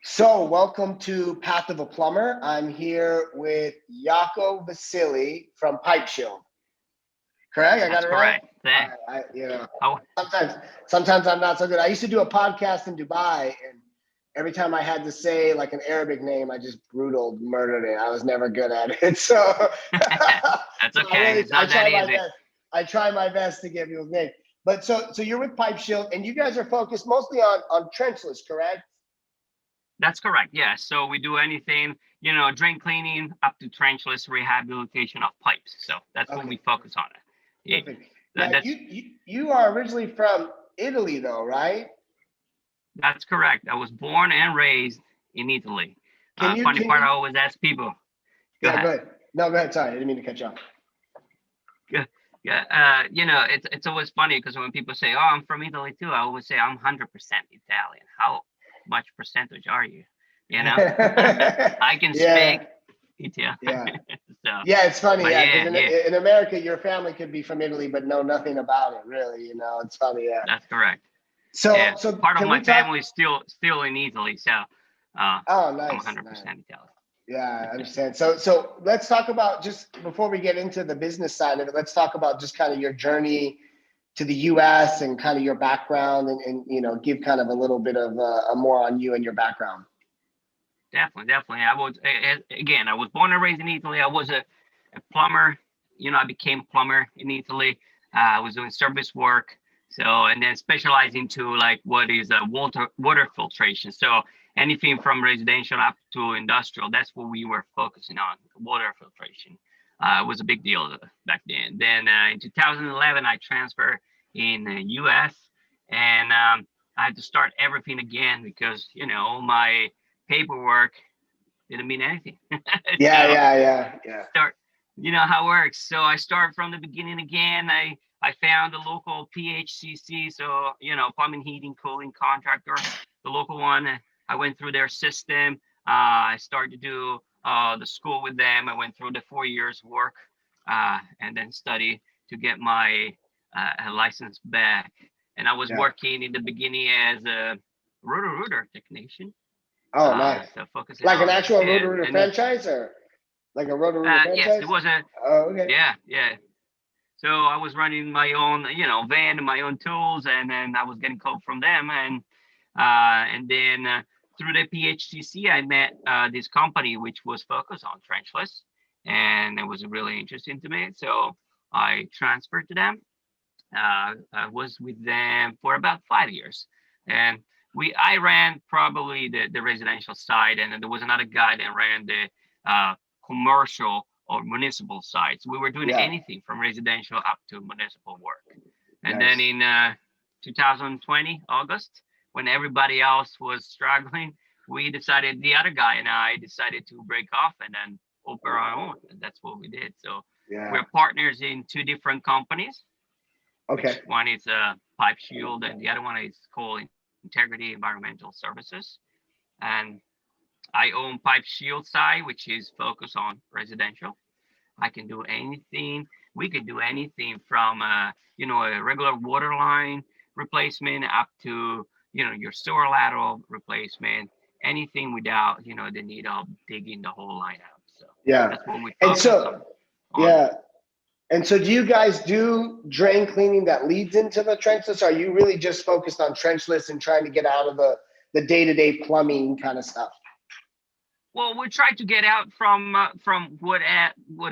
So, welcome to Path of a Plumber. I'm here with Jaco Vasile from Pipeshield. Correct? I got That's it right? correct. Thanks. Oh, Sometimes, sometimes I'm not so good. I used to do a podcast in Dubai, and every time I had to say like an Arabic name, I just brutal murdered it. I was never good at it. So, that's okay. It's I not that try my easy. best. I try my best to give people's name. But so you're with Pipeshield, and you guys are focused mostly on trenchless, correct? That's correct. Yeah. So we do anything, drain cleaning up to trenchless rehabilitation of pipes. So that's what Okay. we focus on. Yeah. Perfect. Now That's you are originally from Italy though, right? that's correct. I was born and raised in Italy. Can you Funny can part, I you always ask people. Go yeah, ahead. go ahead. No, go ahead. Sorry, I didn't mean to cut you off. Yeah. Yeah. It's always funny because when people say, "Oh, I'm from Italy too," I always say I'm 100% Italian. How much percentage are you? You know, I can speak Yeah, Italian. yeah. So, Yeah, it's funny, but yeah, because yeah, yeah, in America, your family could be from Italy but know nothing about it, really. It's funny, yeah. that's correct. So, Yeah, so part of can my we talk? family is still in Italy, so Oh, I'm nice, nice. 100% Italian. Yeah, I understand. So let's talk about just before we get into the business side of it. Let's talk about just kind of your journey to the U.S. and kind of your background, and give kind of a little bit of a more on you and your background. Definitely. I was born and raised in Italy. I was a plumber. I became a plumber in Italy. I was doing service work. So, and then specializing into like what is water filtration. So anything from residential up to industrial. That's what we were focusing on, water filtration. It was a big deal back then. Then in 2011, I transferred in the U.S. and I had to start everything again because my paperwork didn't mean anything. Yeah, So yeah, yeah, yeah. start, how it works. So I start from the beginning again. I found a local PHCC, so plumbing, heating, cooling contractor, the local one. I went through their system. I started to do the school with them. I went through the 4 years work and then study to get my license back. And I was Yeah. working in the beginning as a rotor technician, Oh, nice. so focusing Like an on actual yeah, Roto-Rooter and then franchise, or like a Roto-Rooter yes, it franchise? was a Oh, okay. yeah. So I was running my own, van and my own tools, and then I was getting called from them, and then through the PHCC, I met this company which was focused on trenchless, and it was really interesting to me. So I transferred to them. I was with them for about 5 years, and I ran probably the residential side, and then there was another guy that ran the commercial or municipal sides. We were doing Yeah, anything from residential up to municipal work. And then nice. in 2020 August, when everybody else was struggling, the other guy and I decided to break off and then open our own, and that's what we did. So Yeah. we're partners in two different companies, Okay. which one is Pipeshield and the other one is called Integrity Environmental Services. And I own Pipeshield side, which is focused on residential. I can do anything. We could do anything from a regular water line replacement up to your sewer lateral replacement. Anything without the need of digging the whole line out. So Yeah. that's what we And focus so, on. yeah. And so, do you guys do drain cleaning that leads into the trenchless? Or are you really just focused on trenchless and trying to get out of the day-to-day plumbing kind of stuff? Well, we try to get out from what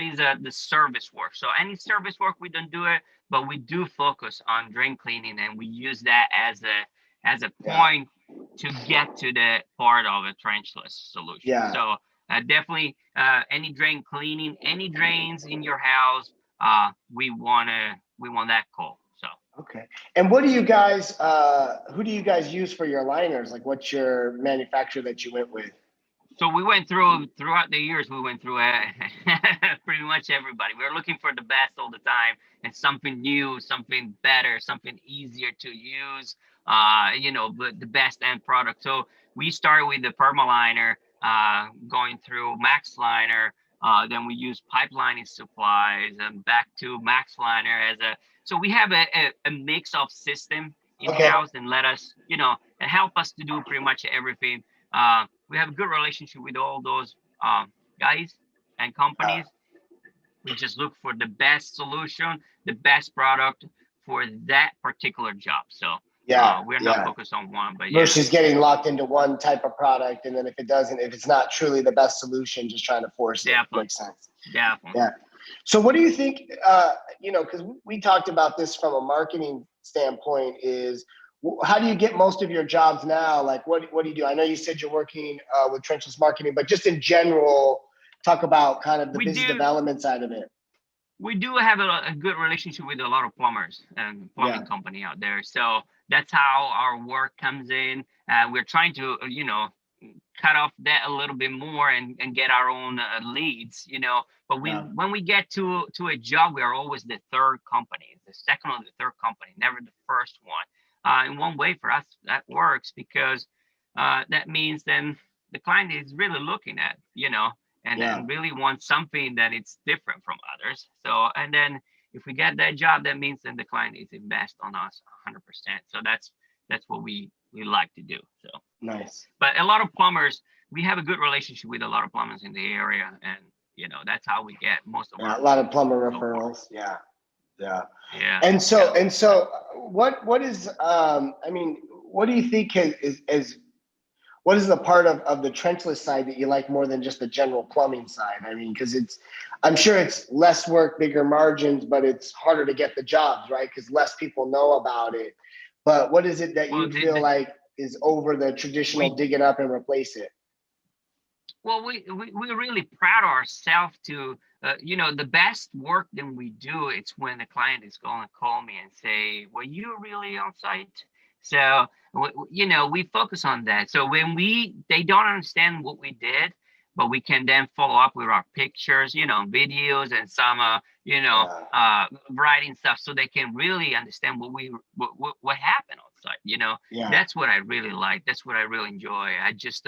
is the service work. So any service work we don't do it, but we do focus on drain cleaning, and we use that as a Yeah. point to get to the part of a trenchless solution. Yeah. So definitely any drain cleaning, any drains in your house, we want that call. So. Okay. And what do you guys? Who do you guys use for your liners? Like, what's your manufacturer that you went with? So throughout the years, we went through pretty much everybody. We were looking for the best all the time and something new, something better, something easier to use, but the best end product. So we started with the Permaliner, going through Max Liner. Then we use pipelining supplies and back to Max Liner so we have a mix of system in Okay. house and let us, and help us to do pretty much everything. we have a good relationship with all those guys and companies. We just look for the best solution, the best product for that particular job. So Yeah, we're not yeah. focused on one, but yeah. Versus getting locked into one type of product, and then if it's not truly the best solution, just trying to force it. Definitely. Makes sense. Definitely. Yeah. So what do you think, because we talked about this from a marketing standpoint, is how do you get most of your jobs now? Like, what do you do? I know you said you're working with trenchless marketing, but just in general, talk about kind of the business development side of it. We do have a good relationship with a lot of plumbers and plumbing company out there. So that's how our work comes in. We're trying to, cut off that a little bit more and get our own leads, But when we get to a job, we are always the third company, the second or the third company, never the first one. In one way, for us, that works because that means then the client is really looking at, and really wants something that it's different from others. So, and then if we get that job, that means then the client is invest on us 100%. So that's what we like to do. So nice. But a lot of plumbers, we have a good relationship with a lot of plumbers in the area, and that's how we get most of our. A lot of plumber referrals. Yeah. And so what is what do you think is what is the part of the trenchless side that you like more than just the general plumbing side? I mean, because I'm sure it's less work, bigger margins, but it's harder to get the jobs, right? Because less people know about it. But what is it that you feel like is over the traditional dig it up and replace it? Well, we're really proud of ourselves to, the best work that we do, it's when the client is going to call me and say, were you really on site? So, we focus on that. So when they don't understand what we did, but we can then follow up with our pictures, videos and some, writing stuff, so they can really understand what happened on site. That's what I really like. That's what I really enjoy. I just,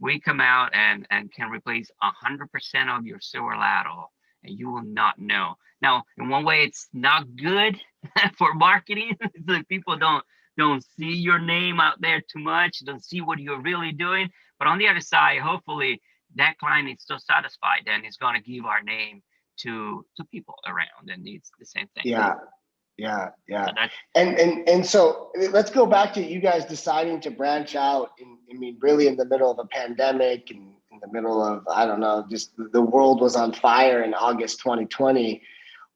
we come out and can replace 100% of your sewer lateral, and you will not know. Now, in one way, it's not good for marketing. So people don't see your name out there too much, don't see what you're really doing. But on the other side, hopefully that client is so satisfied and is going to give our name to people around, and it's the same thing. Yeah. And so let's go back to you guys deciding to branch out really in the middle of a pandemic and in the middle of, I don't know, just the world was on fire in August 2020.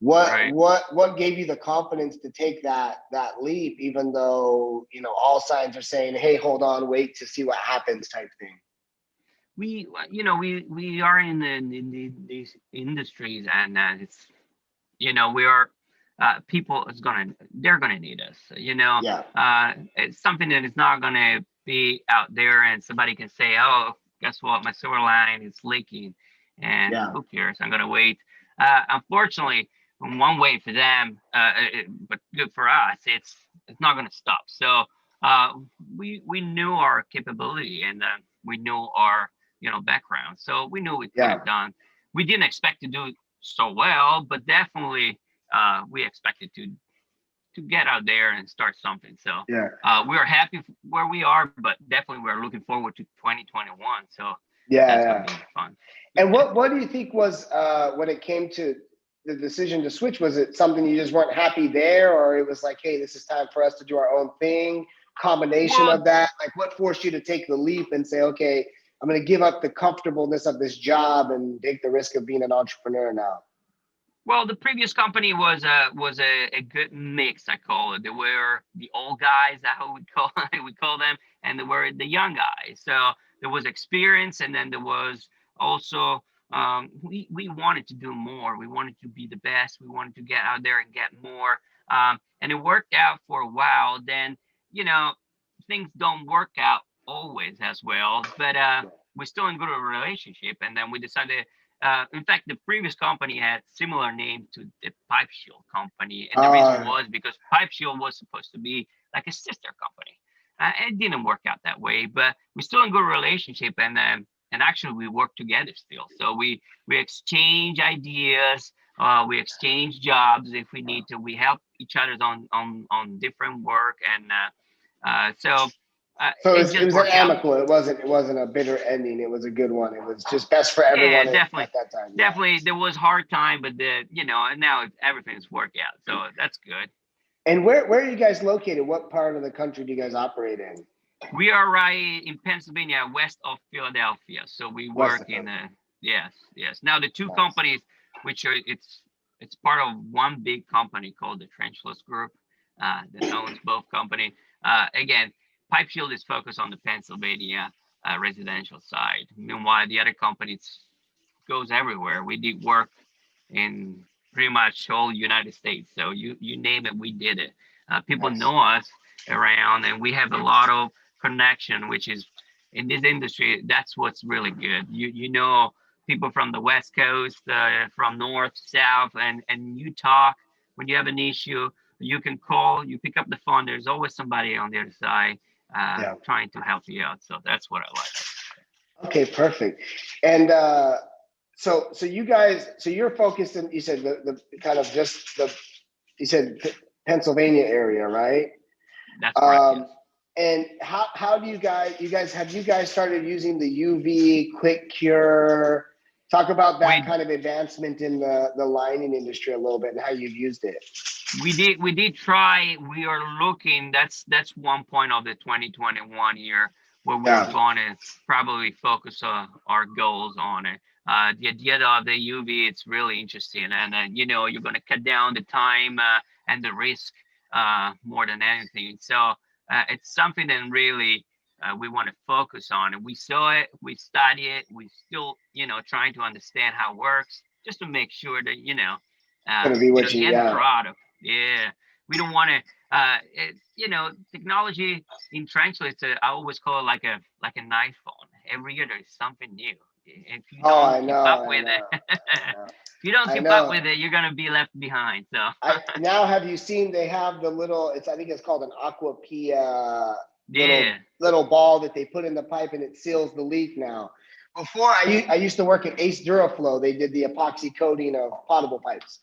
What gave you the confidence to take that leap, even though, all signs are saying, hey, hold on, wait to see what happens type thing? We are in these industries, and it's, we are, people they're gonna need us. It's something that is not gonna be out there and somebody can say, oh, guess what, my sewer line is leaking, and who cares, I'm gonna wait. Unfortunately, in one way for them, but good for us, it's not gonna stop. So we knew our capability, and we knew our background, so we knew we could have done. We didn't expect to do so well, but definitely we expected to get out there and start something. So we're happy where we are, but definitely we're looking forward to 2021. So that's gonna be fun. And what do you think was when it came to the decision to switch? Was it something you just weren't happy there, or it was like, hey, this is time for us to do our own thing? Combination of that, like what forced you to take the leap and say, okay, I'm going to give up the comfortableness of this job and take the risk of being an entrepreneur now? Well, the previous company was a good mix, I call it. They were the old guys, that's how we call them, and they were the young guys. So there was experience, and then there was also we wanted to do more. We wanted to be the best. We wanted to get out there and get more, and it worked out for a while. Then things don't work out always as well, but we're still in good relationship, and then we decided. In fact, the previous company had similar name to the Pipeshield company, and the reason was because Pipeshield was supposed to be like a sister company. It didn't work out that way, but we're still in good relationship, and actually we work together still. So we exchange ideas, we exchange jobs if we need to. We help each other on different work, and so So it it just was an worked out. amicable. It wasn't a bitter ending. It was a good one. It was just best for Yeah, everyone definitely, at that time. Yeah. definitely. There was hard time, but and now everything's worked out, so that's good. And where are you guys located? What part of the country do you guys operate in? We are right in Pennsylvania, west of Philadelphia. So we West work of in Philly. yes, yes. Now the two Nice. companies, which are it's part of one big company called the Trenchless Group, that owns both company. Again, Pipeshield is focused on the Pennsylvania residential side. Meanwhile, the other companies goes everywhere. We did work in pretty much whole United States. So you name it, we did it. People Nice. know us around, and we have a lot of connection, which is in this industry. That's what's really good. You know people from the West Coast, from North, South, and you talk when you have an issue. You can call, you pick up the phone. There's always somebody on the other side Yeah. trying to help you out. So that's what I like. Okay, perfect. And so you guys, so you're focused in, you said the kind of just the, you said Pennsylvania area, right? That's correct. Yes. And how do have you guys started using the UV quick cure? Talk about that We kind of advancement in the lining industry a little bit and how you've used it. we did try. We are looking. That's one point of the 2021 year where we're Yeah. going to probably focus our goals on it. The idea of the UV, it's really interesting, and you're going to cut down the time and the risk more than anything. So it's something that really we want to focus on. And we saw it, we study it, we still trying to understand how it works, just to make sure that Gonna be what the you, end yeah. product. Yeah, we don't want to. Technology in trenchless. I always call it like an iPhone. Every year there's something new. If you Oh, don't I keep know, up I with it, know, I know. if you don't I keep up know. with it, you're gonna be left behind. So I now have you seen they have the little, I think it's called an aquapia yeah, little ball that they put in the pipe and it seals the leak now. Before I used to work at Ace Duraflow, they did the epoxy coating of potable pipes.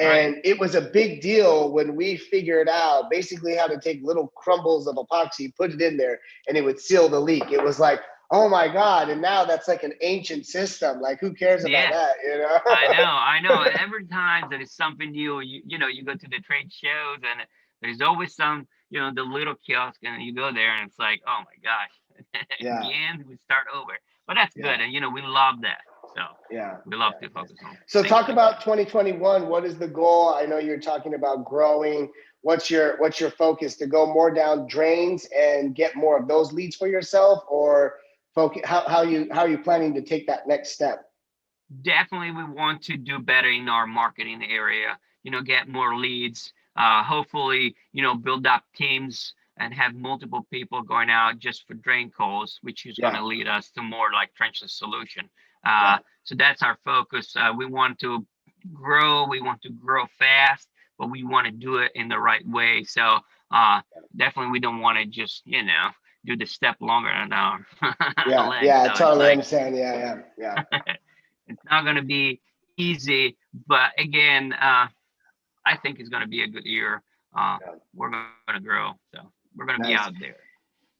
right. And it was a big deal when we figured out basically how to take little crumbles of epoxy, put it in there, and it would seal the leak. It was like, oh my God. And now that's like an ancient system. Like, who cares about Yeah, that, you know? I know. Every time there is something new, you go to the trade shows, and there's always some, the little kiosk, and you go there, and it's like, oh my gosh, in Yeah, the end, we start over. But that's good, yeah, and we love that. So yeah, we love yeah. to focus on So things talk like that. about 2021. What is the goal? I know you're talking about growing. What's your focus to go more down drains and get more of those leads for yourself, or focus how are you planning to take that next step? Definitely we want to do better in our marketing area, get more leads, hopefully, build up teams and have multiple people going out just for drain calls, which is going Yeah, to lead us to more like trenchless solution. yeah, So that's our focus. We want to grow fast, but we want to do it in the right way. So definitely we don't want to just do the step longer than our yeah, legs. yeah. I So it's totally like understand. Yeah, yeah, yeah. it's not going to be easy, but again, I think it's going to be a good year. Yeah. We're going to grow, so we're going to be Nice. out there.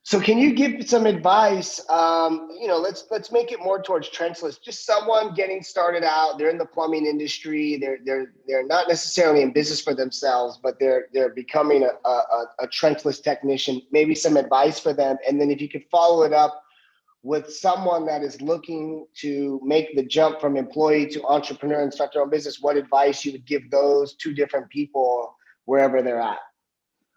So can you give some advice? Let's make it more towards trenchless. Just someone getting started out. They're in the plumbing industry. They're not necessarily in business for themselves, but they're becoming a trenchless technician. Maybe some advice for them, and then if you could follow it up with someone that is looking to make the jump from employee to entrepreneur and start their own business, what advice you would give those two different people wherever they're at?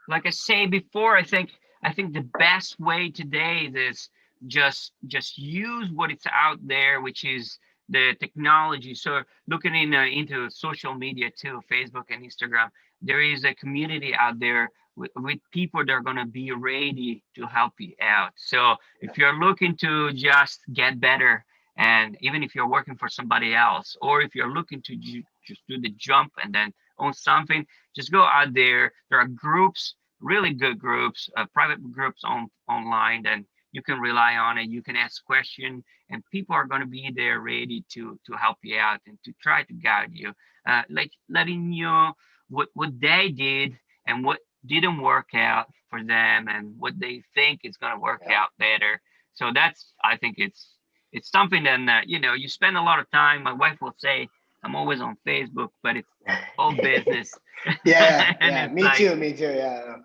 Like I say before, I think the best way today is just use what is out there, which is the technology. So looking into social media too, Facebook and Instagram, there is a community out there with people that are going to be ready to help you out. So if you're looking to just get better, and even if you're working for somebody else, or if you're looking to just do the jump and then own something, just go out there. There are groups, really good groups, private groups online, and you can rely on it. You can ask questions, and people are going to be there ready to help you out and to try to guide you, like letting you know what they did and what didn't work out, for them and what they think is going to work Yeah. out better. So that's, I think it's something that, you spend a lot of time. My wife will say, I'm always on Facebook, but it's all business. Yeah, And yeah. it's like, Me too. Yeah.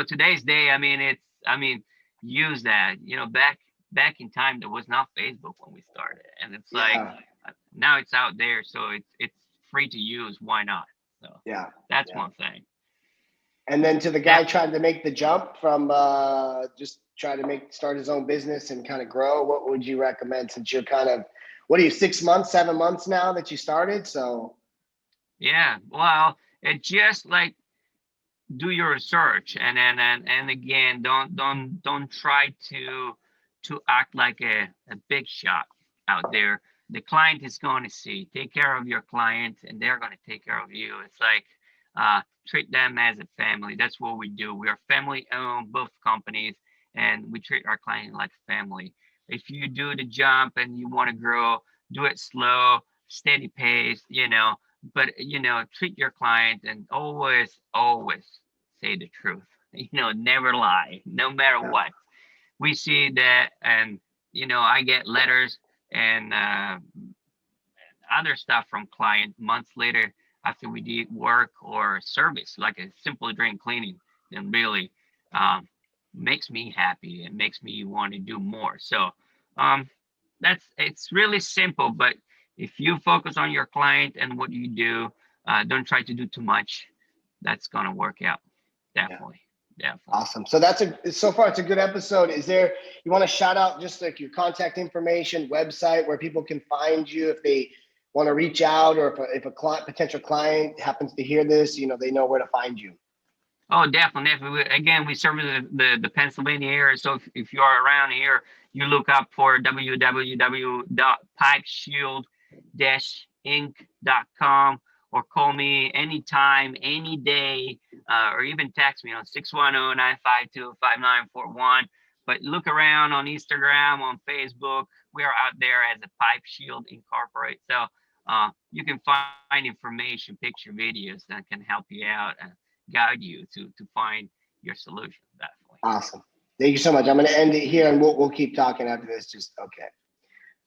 today's day, I mean, use that, back in time, there was not Facebook when we started. And it's like, Yeah. now it's out there. So it's free to use. Why not? So Yeah. that's Yeah. one thing. And then to the Yeah. guy trying to make the jump from just trying to start his own business and kind of grow, what would you recommend since you're kind of, what are you, 6 months, 7 months now that you started? So Yeah. Well, it just like do your research, and then and again, don't try to act like a big shot out there. The client is going to see, take care of your client, and they're going to take care of you. It's like, treat them as a family. That's what we do. We are family owned, both companies, and we treat our client like family. If you do the jump and you want to grow, do it slow, steady pace, but treat your client, and always say the truth. Never lie, no matter yeah, what. We see that, and I get letters and other stuff from client months later after we did work or service, like a simple drain cleaning, then really um, makes me happy and makes me want to do more. So um, it's really simple, but if you focus on your client and what you do, don't try to do too much. That's gonna work out. yeah. Definitely, definitely. Awesome. So so far it's a good episode. Is there, you want to shout out just like your contact information, website where people can find you if they want to reach out, or if a client, potential client happens to hear this, they know where to find you. Oh, definitely, definitely. Again, we serve the Pennsylvania area. So if you are around here, you look up for www.pipeshield-inc.com, or call me anytime, any day, or even text me on 610-952-5941. But look around on Instagram, on Facebook. We are out there as a Pipe Shield Incorporate. So you can find information, picture videos that can help you out and guide you to find your solution. Definitely. Awesome. Thank you so much. I'm going to end it here and we'll keep talking after this. Just okay.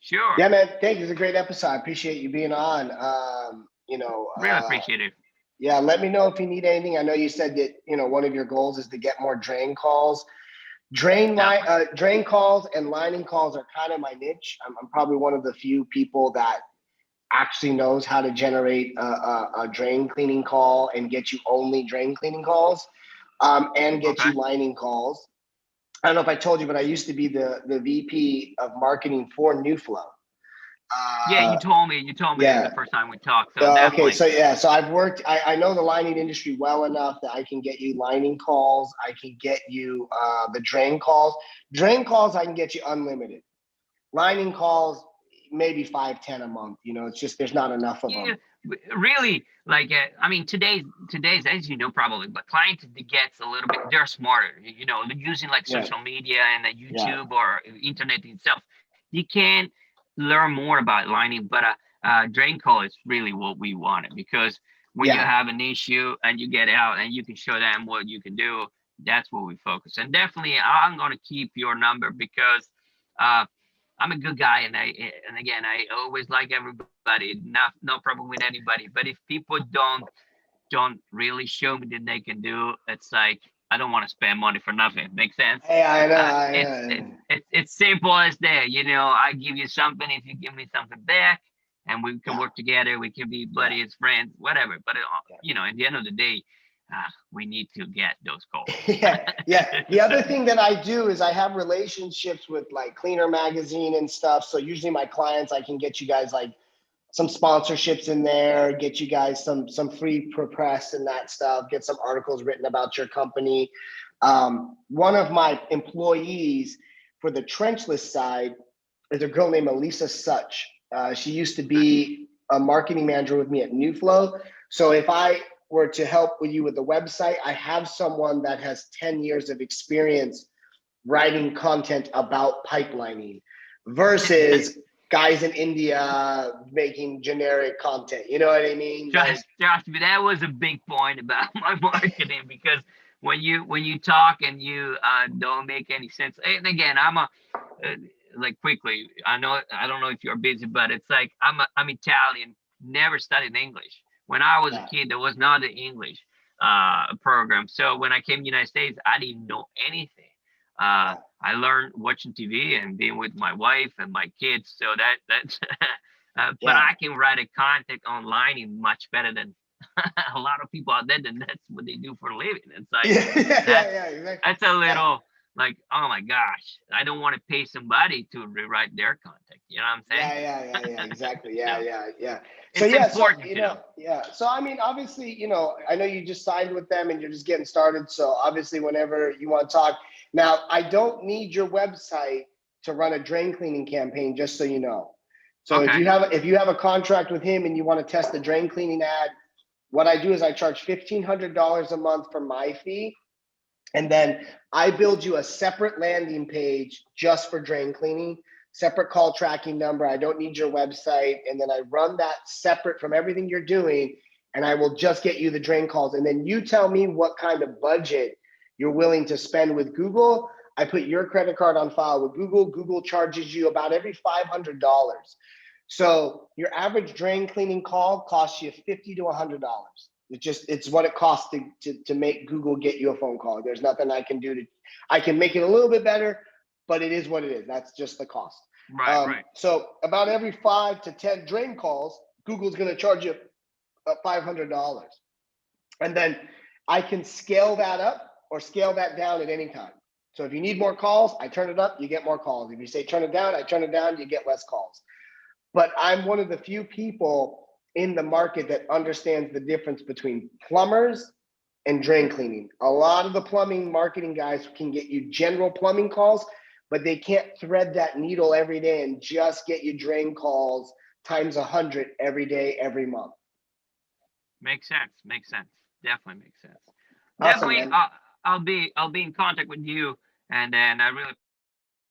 Sure. Yeah, man. Thank you. It's a great episode. I appreciate you being on. Really appreciate it. Yeah, let me know if you need anything. I know you said that, one of your goals is to get more drain calls. Drain calls and lining calls are kind of my niche. I'm probably one of the few people that actually knows how to generate a drain cleaning call and get you only drain cleaning calls, and get you Okay. lining calls. I don't know if I told you, but I used to be the VP of marketing for New Flow. Yeah, Uh, you told me the yeah. first time we talked. So Okay. definitely. So I've worked, I know the lining industry well enough that I can get you lining calls. I can get you the drain calls. Drain calls, I can get you unlimited. Lining calls, maybe 5, 10 a month. It's just, there's not enough of Yeah, them. really. Like, I mean, today's, as you know, probably, but clients that gets a little bit, they're smarter. They're using like Yeah. social media and Yeah. YouTube or internet itself. You can learn more about lining, but drain call is really what we wanted, because when you Yeah. have an issue and you get out and you can show them what you can do, that's what we focus. And definitely, I'm gonna keep your number, because uh, I'm a good guy, and again, I always like everybody. No problem with anybody. But if people don't really show me that they can do, it's like I don't want to spend money for nothing. Makes sense? Hey, I know. It's simple as that. I give you something if you give me something back, and we can Yeah. work together. We can be Yeah. buddies, friends, whatever. But Yeah. at the end of the day, we need to get those calls. Yeah, yeah. The other thing that I do is I have relationships with like Cleaner Magazine and stuff. So usually my clients, I can get you guys like some sponsorships in there, get you guys some free press and that stuff, get some articles written about your company. One of my employees for the trenchless side is a girl named Elisa Such. She used to be a marketing manager with me at New Flow. So if I were to help with you with the website, I have someone that has 10 years of experience writing content about pipelining versus guys in India making generic content. You know what I mean? Trust me, that was a big point about my marketing, because when you talk and you don't make any sense. And again, I'm a like quickly. I don't know if you're busy, but it's like I'm Italian. Never studied English. When I was a Yeah. kid, there was not an English program. So when I came to the United States, I didn't know anything. Yeah. I learned watching TV and being with my wife and my kids. So that's but Yeah. I can write a content online in much better than a lot of people out there. And that's what they do for a living. It's like Yeah. Yeah. that's Yeah. Exactly. that's a Yeah. little like, oh my gosh, I don't want to pay somebody to rewrite their content. You know what I'm saying? Yeah, yeah, yeah, yeah, exactly. Yeah, So yeah, yeah. So it's yeah, so important to know. yeah. So I mean, obviously, I know you just signed with them and you're just getting started. So obviously, whenever you want to talk, now I don't need your website to run a drain cleaning campaign, just so you know. So Okay. if you have a contract with him and you want to test the drain cleaning ad, what I do is I charge $1,500 a month for my fee. And then I build you a separate landing page just for drain cleaning, separate call tracking number. I don't need your website. And then I run that separate from everything you're doing. And I will just get you the drain calls. And then you tell me what kind of budget you're willing to spend with Google. I put your credit card on file with Google. Google charges you about every $500. So your average drain cleaning call costs you $50 to $100. It's what it costs to make Google get you a phone call. There's nothing I can do I can make it a little bit better, but it is what it is. That's just the cost. Right. So about every 5 to 10 drain calls, Google's going to charge you $500. And then I can scale that up or scale that down at any time. So if you need more calls, I turn it up, you get more calls. If you say turn it down, I turn it down, you get less calls. But I'm one of the few people in the market that understands the difference between plumbers and drain cleaning. A lot of the plumbing marketing guys can get you general plumbing calls, but they can't thread that needle every day and just get you drain calls times 100 every day, every month. Makes sense. Makes sense. Definitely makes sense. Awesome, Definitely, man. I'll be in contact with you, and then I really